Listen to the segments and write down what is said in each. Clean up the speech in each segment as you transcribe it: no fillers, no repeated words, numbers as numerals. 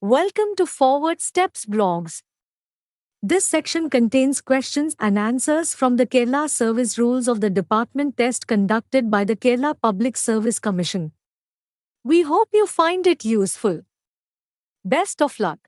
Welcome to Forward Steps blogs. This section contains questions and answers from the Kerala Service Rules of the Department test conducted by the Kerala Public Service Commission. We hope you find it useful. Best of luck.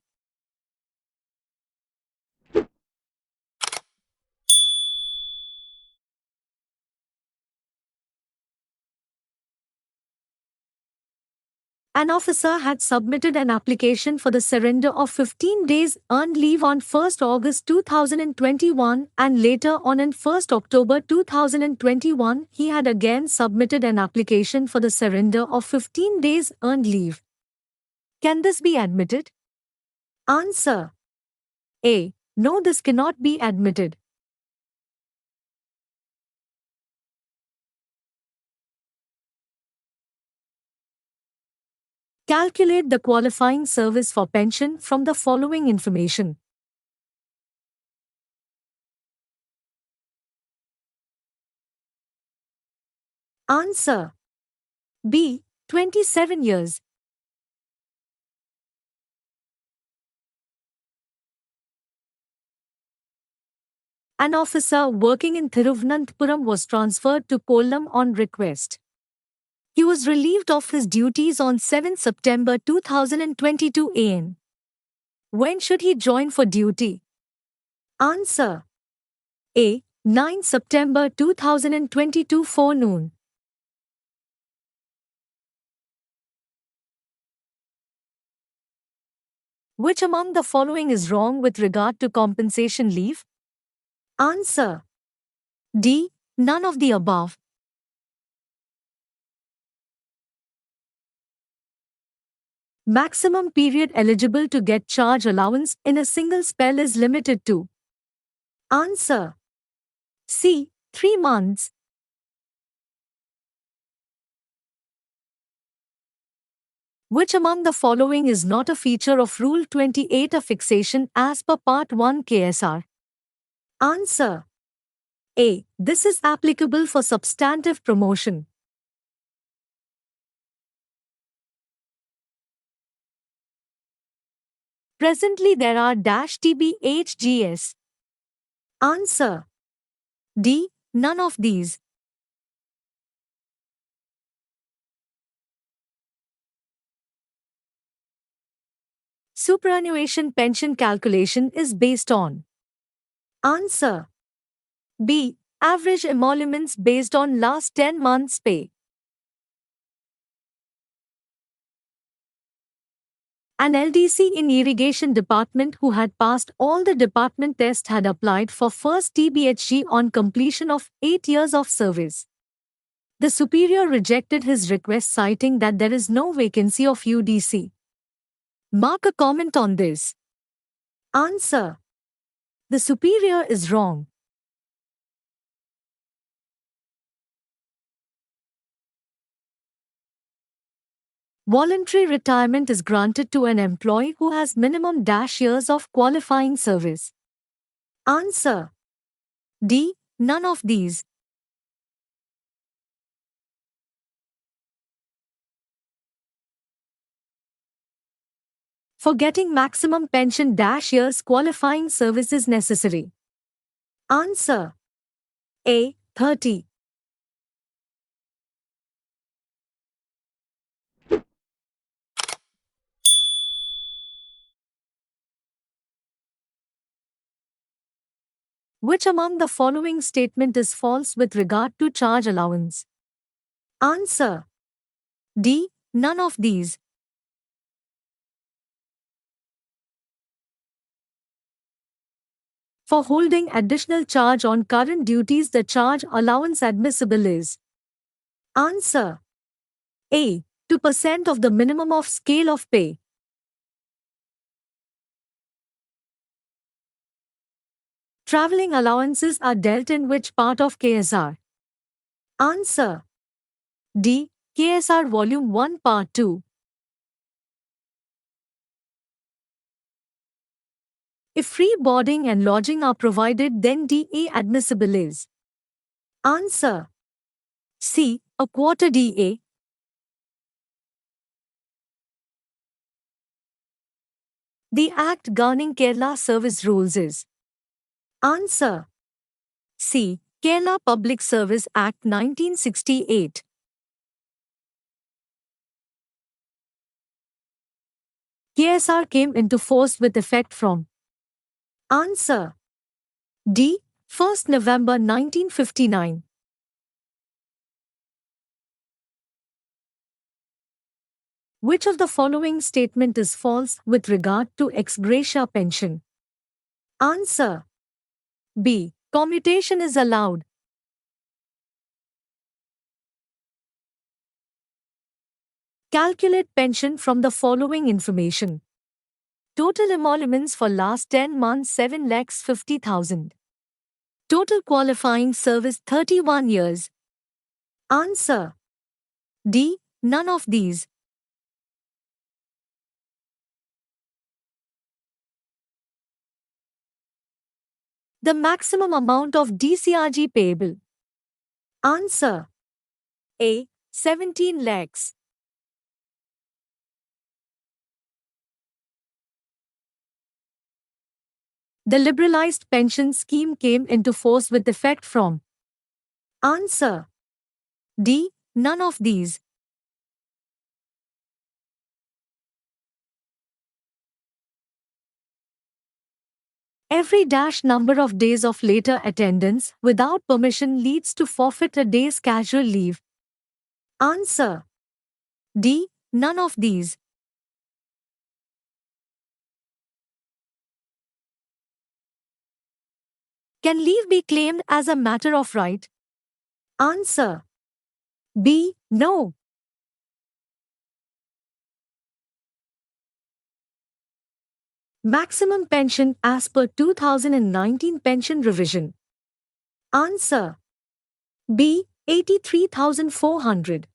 An officer had submitted an application for the surrender of 15 days earned leave on 1st August 2021 and later on 1st October 2021 he had again submitted an application for the surrender of 15 days earned leave. Can this be admitted? Answer. A. No, this cannot be admitted. Calculate the qualifying service for pension from the following information. Answer. B. 27 years. An officer working in Thiruvananthapuram was transferred to Kollam on request. He was relieved of his duties on 7 September 2022 am. When should he join for duty? Answer. A. 9 September 2022 forenoon. Which among the following is wrong with regard to compensation leave? Answer. D. None of the above. Maximum period eligible to get charge allowance in a single spell is limited to. Answer. C. 3 months. Which among the following is not a feature of Rule 28 of fixation as per Part 1 KSR? Answer. A. This is applicable for substantive promotion. Presently there are -TBHGS. Answer. D. None of these. Superannuation pension calculation is based on. Answer. B. Average emoluments based on last 10 months' pay. An LDC in irrigation department who had passed all the department tests had applied for first TBHG on completion of 8 years of service. The superior rejected his request citing that there is no vacancy of UDC. Mark a comment on this. Answer. The superior is wrong. Voluntary retirement is granted to an employee who has minimum -years of qualifying service. Answer. D. None of these. For getting maximum pension -years qualifying service is necessary. Answer. A. 30. Which among the following statement is false with regard to charge allowance? Answer. D. None of these. For holding additional charge on current duties, the charge allowance admissible is. Answer. A. 2% of the minimum of scale of pay. Traveling allowances are dealt in which part of KSR? Answer. D. KSR Volume 1 Part 2. If free boarding and lodging are provided, then DA admissible is. Answer. C. A quarter DA. The Act governing Kerala service rules is Answer C. Kerala Public Service Act 1968. KSR came into force with effect from Answer D. 1st November 1959. Which of the following statement is false with regard to ex gratia pension? Answer B. Commutation is allowed. Calculate pension from the following information. Total emoluments for last 10 months 7,50,000. Total qualifying service 31 years. Answer D. None of these. The maximum amount of DCRG payable. Answer A. 17 lakhs. The liberalized pension scheme came into force with effect from Answer D. None of these. Every dash number of days of later attendance without permission leads to forfeit a day's casual leave. Answer D. None of these. Can leave be claimed as a matter of right? Answer B. No. Maximum pension as per 2019 pension revision. Answer B. 83,400.